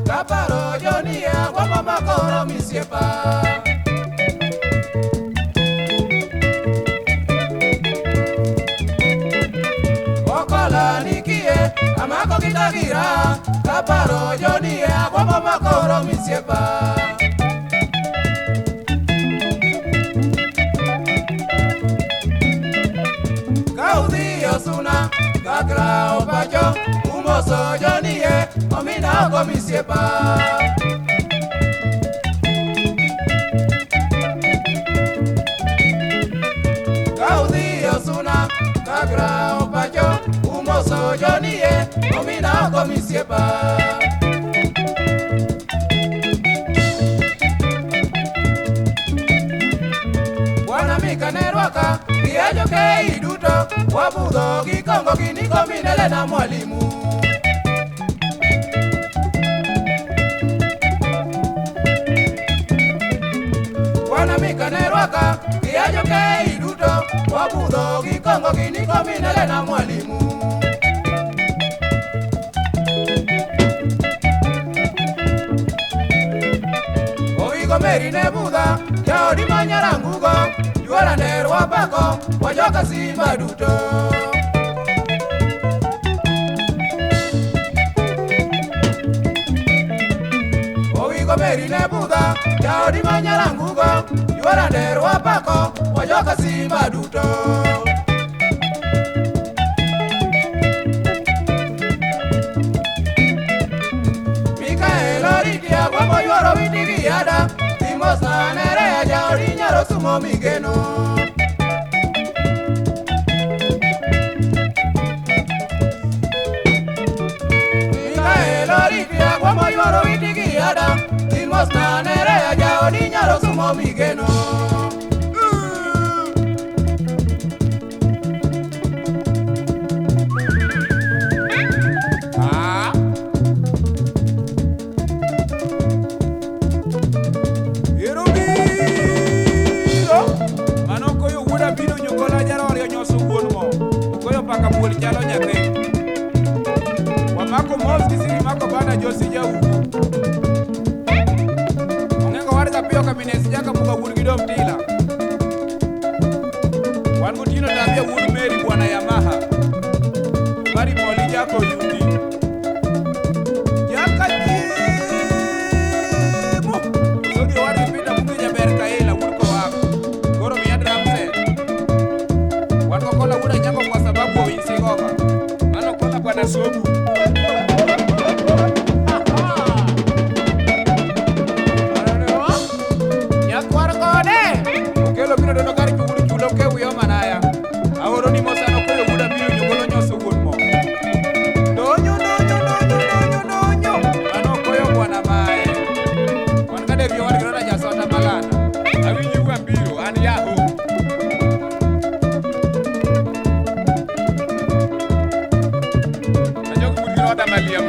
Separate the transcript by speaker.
Speaker 1: Kaparo Jonia, Wamama Koro Misiepa. Okola Nikie, Amako Kitagira, Kaparo Jonia, Wamama Koro Misiepa. Gaudi Osuna, Kakra Opacho, Umoso Jonie, Omina Komisiepa. Gaudi Osuna, Kakra Opacho, Umoso Jonie, Omina Komisiepa. Wana mikanerwaka, kiajo ke iduto, wabudo gikongo kiniko minele na mwalimu. Wana mikanerwaka, kiajo ke iduto, wabudo gikongo kiniko minele na mwalimu. Oigo merine buda, ya odi manyarangugo, yuara nerwa pako, wajoka simba duto. Oigo merine buda, ya odi manyarangugo, yuara nerwa pako, wajoka simba duto. Mikael Oritia, wamo yuaro witigi yada, timos na nere ya odi nyaro sumo migeno. Mikael Oritia, wamo yuaro witigi yada, timos na nere ya odi nyaro sumo migeno.
Speaker 2: Chalo nyathi wamako mos kisiri mako bana josi jau ongengo warga pio kabinesi jaka muga wurgido mtila wan mutino tabia wuri meri bwana Yamaha bari poli jako yuti jaka jimu sogi warga pita muga jaber kaila wurko wako goro miyadra mse wan kokola wura nyako kwa sababu wa winsi goga ano kola bwana sobu nyakwar kode ukelo bino dono kari kuguri chulo ke wiyo manaya aworo ni mosano kolo guda bino nyugolo nyoso wuon mo donyo ano koyo bwana mae wan kade biyo war girona jasota malana awinyi wa biro an yaho Malia